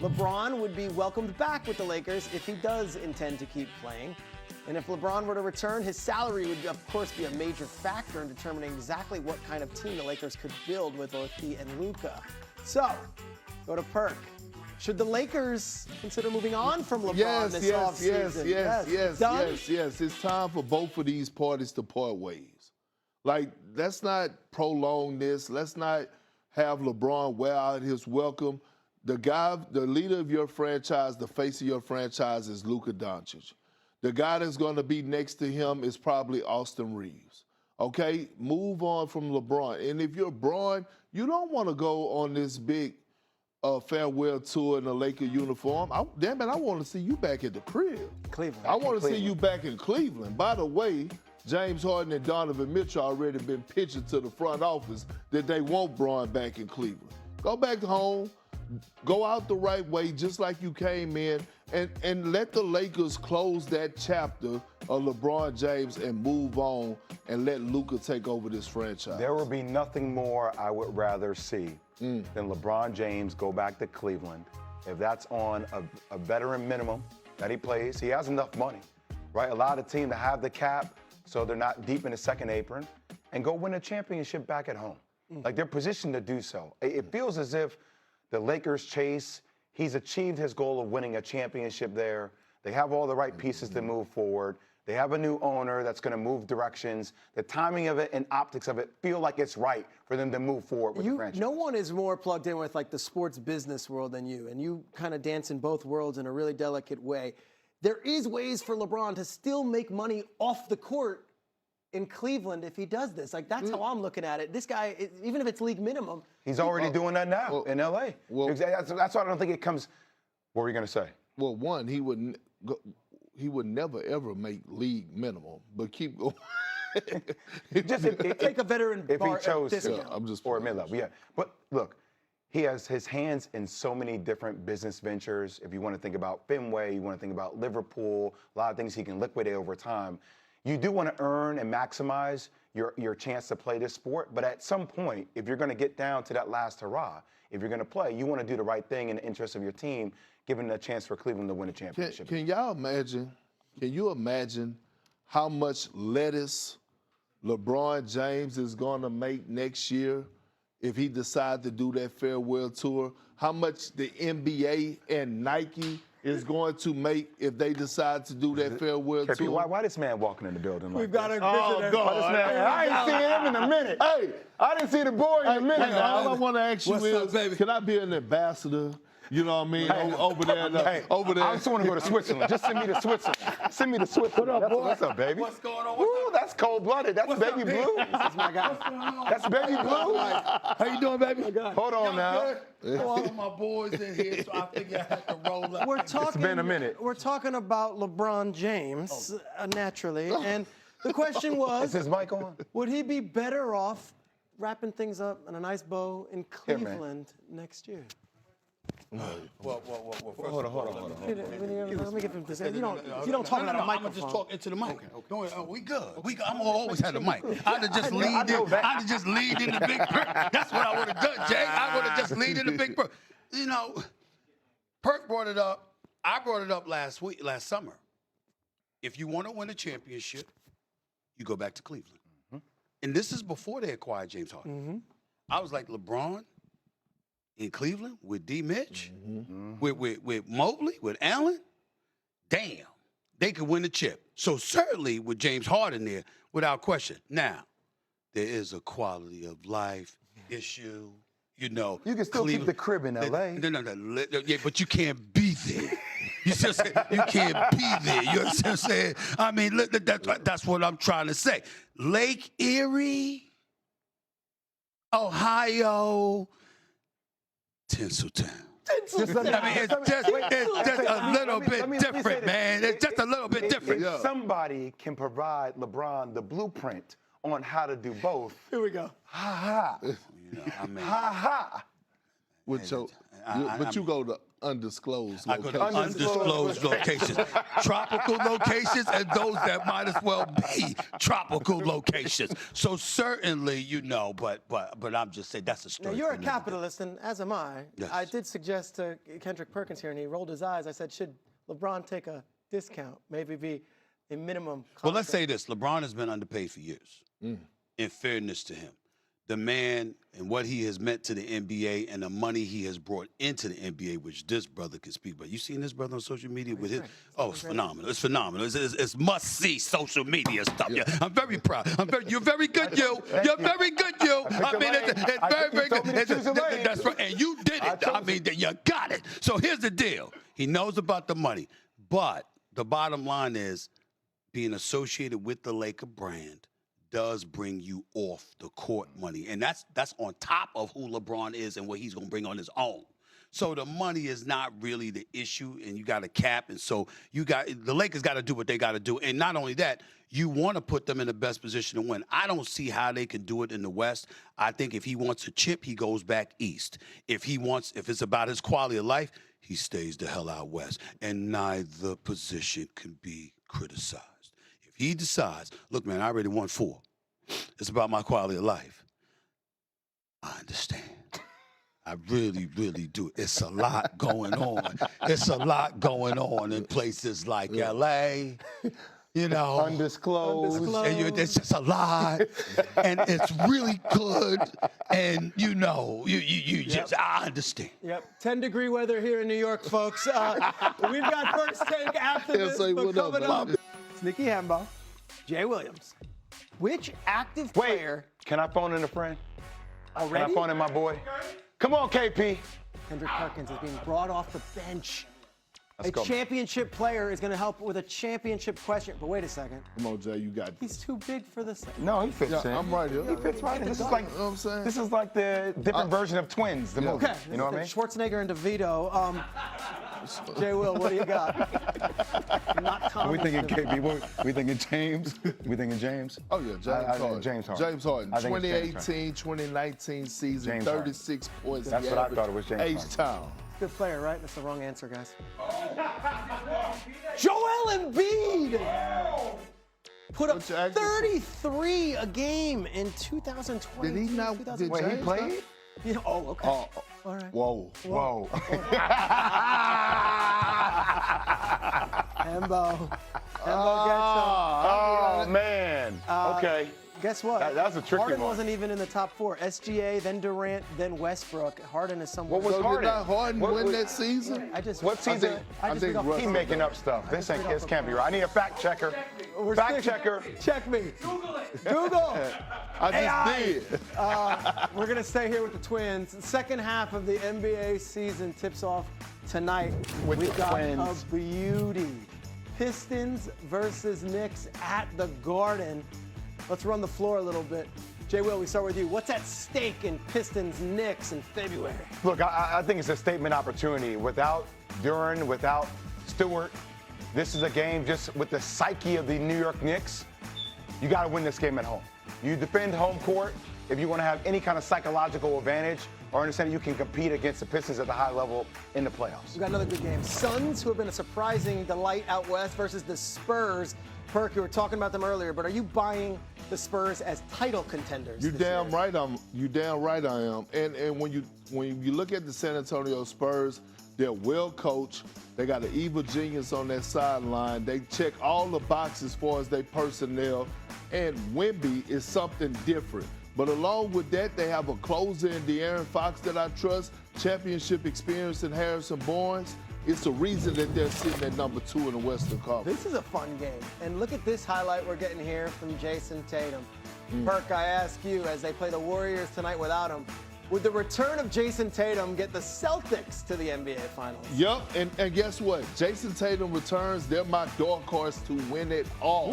LeBron would be welcomed back with the Lakers if he does intend to keep playing. And if LeBron were to return, his salary would, of course, be a major factor in determining exactly what kind of team the Lakers could build with both he and Luka. So, go to Perk. Should the Lakers consider moving on from LeBron this offseason? Yes. It's time for both of these parties to part ways. Like, let's not prolong this. Let's not have LeBron wear out his welcome. The leader of your franchise, the face of your franchise is Luka Doncic. The guy that's going to be next to him is probably Austin Reeves. Okay? Move on from LeBron. And if you're Bron, you don't want to go on this big farewell tour in a Laker uniform. Damn it, I want to see you back at the crib. Cleveland. I want to see you back in Cleveland. By the way, James Harden and Donovan Mitchell already been pitching to the front office that they want Bron back in Cleveland. Go back home. Go out the right way, just like you came in, and let the Lakers close that chapter of LeBron James and move on and let Luka take over this franchise. There will be nothing more I would rather see than LeBron James go back to Cleveland. If that's on a veteran minimum that he plays, he has enough money, right? Allow the team to have the cap so they're not deep in the second apron and go win a championship back at home. Like, they're positioned to do so. It feels as if the Lakers chase, he's achieved his goal of winning a championship there. They have all the right pieces to move forward. They have a new owner that's going to move directions. The timing of it and optics of it feel like it's right for them to move forward with the franchise. No one is more plugged in with, like, the sports business world than you, and you kind of dance in both worlds in a really delicate way. There is ways for LeBron to still make money off the court in Cleveland if he does this. Like, that's how I'm looking at it. This guy, even if it's league minimum. He's already doing that now in L.A. That's why I don't think it comes. What were you going to say? Well, one, he would never, ever make league minimum, but keep going. Take a veteran if bar, he chose discount. to. I'm just or mid-level, yeah. But look, he has his hands in so many different business ventures. If you want to think about Fenway, you want to think about Liverpool, a lot of things he can liquidate over time. You do want to earn and maximize your chance to play this sport, but at some point, if you're going to get down to that last hurrah, if you're going to play, you want to do the right thing in the interest of your team, giving a chance for Cleveland to win a championship. Can you imagine how much lettuce LeBron James is going to make next year if he decides to do that farewell tour? How much the NBA and Nike is going to make if they decide to do that farewell tour? Why this man walking in the building like We've got this? a God. I ain't seen him in a minute. Hey, I didn't see the boy in a minute. All I want to ask you What's up, baby? can I be an ambassador? You know what I mean? Over there. Over there. I just want to go to Switzerland. Just send me to Switzerland. Send me to Switzerland. What's up, baby? What's going on? Ooh, that's cold-blooded. That's Baby Blue. That's my guy. That's Baby Blue. How you doing, baby? Hold on now. All my boys in here, so I figure I have to roll up. It's been a minute. We're talking about LeBron James, naturally, and the question was, Is his mic on? would he be better off wrapping things up in a nice bow in Cleveland next year? Well, Hold on. Let me give him this. You don't talk about a microphone. I'm gonna just talk into the mic. Okay. We good. I'm always had a mic. I'd have just leaned in. I'd have just leaned in the big Perk. That's what I would have done, Jay. I would have just leaned in the big Perk. You know, Perk brought it up. I brought it up last summer. If you want to win a championship, you go back to Cleveland. And this is before they acquired James Harden. I was like, LeBron in Cleveland with D. Mitch, with Mobley, with Allen, damn, they could win the chip. So certainly with James Harden there, without question. Now, there is a quality of life issue, you know. You can still keep the crib in L.A. No. Yeah, but you can't be there. You see what I'm saying? You can't be there. You know what I'm saying? I mean, that's what I'm trying to say. Lake Erie, Ohio, Tinseltown. I mean, it's just a little bit different, man. It's just a little bit different. If somebody can provide LeBron the blueprint on how to do both. Here we go. Ha ha. You know, I mean, Ha ha. But you go to undisclosed I go to locations. undisclosed locations. Tropical locations and those that might as well be tropical locations. So certainly, you know, but I'm just saying that's a Now, story. you're for a another day. capitalist, and as am I. Yes. I did suggest to Kendrick Perkins here, and he rolled his eyes. I said, should LeBron take a discount, maybe be a minimum contract? Well, let's say this. LeBron has been underpaid for years. In fairness to him. The man and what he has meant to the NBA and the money he has brought into the NBA, which this brother can speak about. You seen this brother on social media with his? great. Oh, it's phenomenal. It's phenomenal. It's must-see social media stuff. Yeah, I'm very proud. You're very good, you. You're very good, you. I mean, it's very, very good. That's right. And you did it. I mean, you got it. So here's the deal. He knows about the money. But the bottom line is being associated with the Laker brand does bring you off the court money. And that's on top of who LeBron is and what he's going to bring on his own. So the money is not really the issue, and you got a cap. And so the Lakers got to do what they got to do. And not only that, you want to put them in the best position to win. I don't see how they can do it in the West. I think if he wants a chip, he goes back East. If it's about his quality of life, he stays the hell out West. And neither position can be criticized. If he decides, look, man, I already won 4. It's about my quality of life. I understand. I really, really do. It's a lot going on. It's a lot going on in places like L.A., you know. Undisclosed. And it's just a lot. And it's really good. And, you know, you just, I understand. Yep, 10-degree weather here in New York, folks. We've got First Take after this, say but what up, coming up, man. it's Nicky Hembo, Jay Williams. Which active player Can I phone in a friend? already? Can I phone in my boy? Come on, KP. Kendrick Perkins is being brought off the bench. Let's a go. championship player is going to help with a championship question. But wait a second. Come on, Jay, you got He's too big for this. No, he fits in. I'm right here. He fits right in. This is like, You know what I'm saying? this is like the different version of Twins, the movie. Okay. You know what I mean? Schwarzenegger and DeVito. Jay Will, what do you got? Not Thomas. We thinking KP. We thinking James. We thinking James. Oh, yeah, James Harden. James Harden. James Harden. I think it's James 2018-2019 season, James Harden. 36 points. That's what I thought it was, James H-Town. Good player, right? That's the wrong answer, guys. Joel Embiid put up What's your active- 33 a game in 2020. Did he not? Did Wait, he James played? not? You know, oh, okay. Oh, All right. whoa. Whoa. Hembo gets Oh, man. Okay. Guess what? That's a tricky Harden one. wasn't even in the top 4. SGA, then Durant, then Westbrook. Harden is somewhere. What was So Harden? did not Harden What win was- that season? I just. What season? I just read off Russ- He making up stuff. This read off can't be right. I need a fact checker. We're Fact sticking- checker. Check me. Google it. Google. I just AI. did. We're going to stay here with the Twins. The second half of the NBA season tips off tonight. With We've the got Twins. a beauty. Pistons versus Knicks at the Garden. Let's run the floor a little bit. Jay Will, we start with you. What's at stake in Pistons-Knicks in February? Look, I think it's a statement opportunity. Without Duran, without Stewart, this is a game just with the psyche of the New York Knicks. You got to win this game at home. You defend home court if you want to have any kind of psychological advantage or understand you can compete against the Pistons at the high level in the playoffs. We've got another good game. Suns, who have been a surprising delight out west, versus the Spurs. Perk, you were talking about them earlier, but are you buying the Spurs as title contenders? You this damn year? right You damn right I am. And when you look at the San Antonio Spurs, they're well coached. They got an evil genius on that sideline. They check all the boxes as far as their personnel. And Wemby is something different. But along with that, they have a closer in De'Aaron Fox that I trust, championship experience in Harrison Barnes. It's the reason that they're sitting at number 2 in the Western Conference. This is a fun game. And look at this highlight we're getting here from Jason Tatum. Perk, I ask you, as they play the Warriors tonight without him, would the return of Jason Tatum get the Celtics to the NBA Finals? Yep, and guess what? Jason Tatum returns. They're my dark horse to win it all.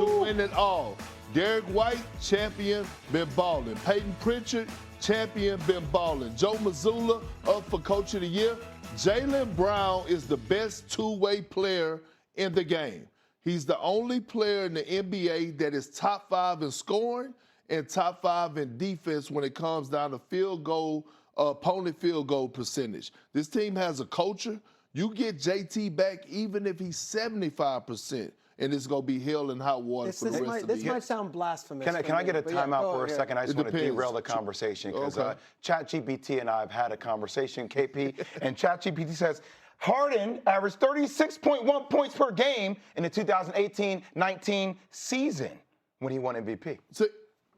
To win it all. Derek White, champion, been balling. Peyton Pritchard, champion, been balling. Joe Mazzulla up for Coach of the Year. Jaylen Brown is the best two-way player in the game. He's the only player in the NBA that is top 5 in scoring and top 5 in defense when it comes down to field goal opponent field goal percentage. This team has a culture. You get JT back even if he's 75%, and it's going to be hell and hot water for the rest of the year. This might sound blasphemous. Can I get a timeout for a second? I just want to depends. derail the conversation because Okay. ChatGPT and I have had a conversation, KP, and ChatGPT says Harden averaged 36.1 points per game in the 2018-19 season when he won MVP. So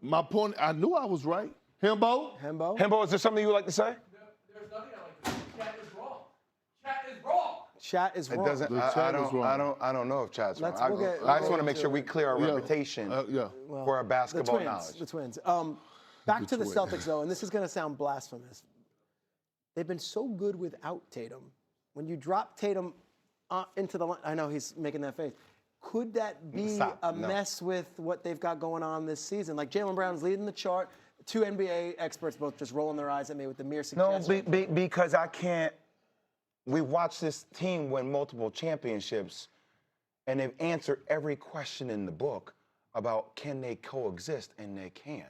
my point, I knew I was right. Hembo? Hembo, is there something you would like to say? There's nothing I like to say. Chat is wrong. Chat is wrong. Chat is wrong. It doesn't. The I chat is wrong. don't know if Chat's wrong. We'll get I just want to make into sure we it. clear our Yeah. reputation Yeah. for our basketball knowledge. The Twins. Back to the Twins. Celtics, though, and this is going to sound blasphemous. They've been so good without Tatum. When you drop Tatum into the line, I know he's making that face. Could that be Stop. a No. mess with what they've got going on this season? Like Jaylen Brown's leading the chart. Two NBA experts both just rolling their eyes at me with the mere No, suggestion. because I can't. We watched this team win multiple championships, and they've answered every question in the book about can they coexist, and they can.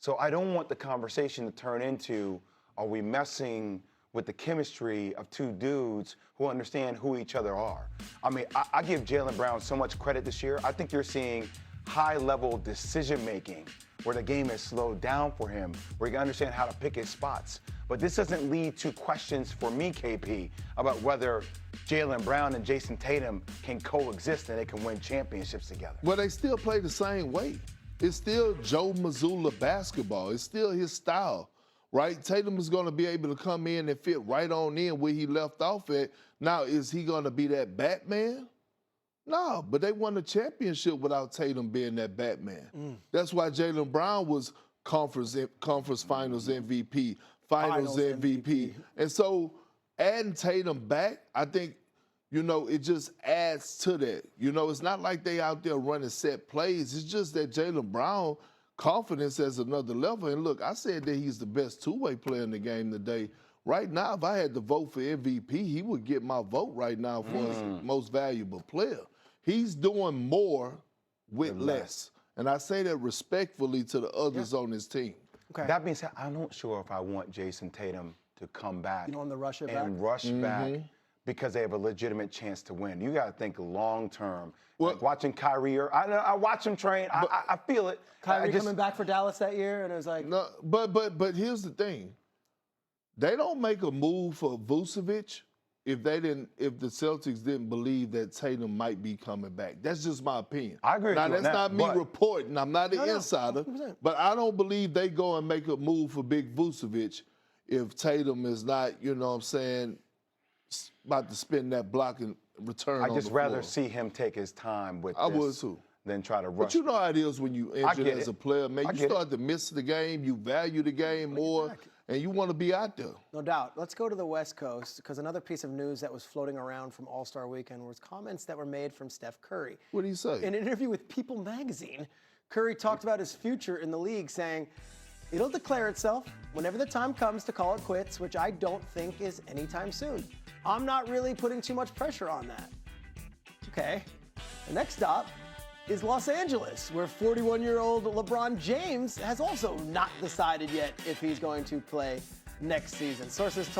So I don't want the conversation to turn into, are we messing with the chemistry of two dudes who understand who each other are? I mean, I give Jaylen Brown so much credit this year. I think you're seeing high-level decision-making where the game has slowed down for him, where he can understand how to pick his spots. But this doesn't lead to questions for me, KP, about whether Jaylen Brown and Jason Tatum can coexist and they can win championships together. Well, they still play the same way. It's still Joe Mazzulla basketball. It's still his style, right? Tatum is going to be able to come in and fit right on in where he left off at. Now, is he going to be that Batman? No, but they won the championship without Tatum being that Batman. That's why Jaylen Brown was conference finals MVP, finals MVP. And so adding Tatum back, I think, it just adds to that. It's not like they out there running set plays. It's just that Jaylen Brown confidence as another level. And look, I said that he's the best two-way player in the game today. Right now, if I had to vote for MVP, he would get my vote right now for his most valuable player. He's doing more with less. And I say that respectfully to the others on his team. Okay. That being said, I'm not sure if I want Jason Tatum to come back On the rush it and back? rush back because they have a legitimate chance to win. You got to think long term. Well- Like watching Kyrie, I watch him train. I feel it. Kyrie coming back for Dallas that year, and it was like, No, but here's the thing. They don't make a move for Vucevic if the Celtics didn't believe that Tatum might be coming back. That's just my opinion. I agree with now, you on that's that, not me but- reporting. I'm not an No, insider. 100%. But I don't believe they go and make a move for Big Vucevic if Tatum is not, about to spin that block and return I on just the rather floor. see him take his time with I this would too. than try to rush. But you know how it is when you injured get as it. a player, man. I You get it. start to miss the game. You value the game more, and you want to be out there. no doubt. Let's go to the West Coast, because another piece of news that was floating around from All-Star Weekend was comments that were made from Steph Curry. What do you say? In an interview with People magazine, Curry talked about his future in the league, saying, "It'll declare itself whenever the time comes to call it quits, which I don't think is anytime soon. I'm not really putting too much pressure on that." Okay. The next stop is Los Angeles, where 41-year-old LeBron James has also not decided yet if he's going to play next season. Sources told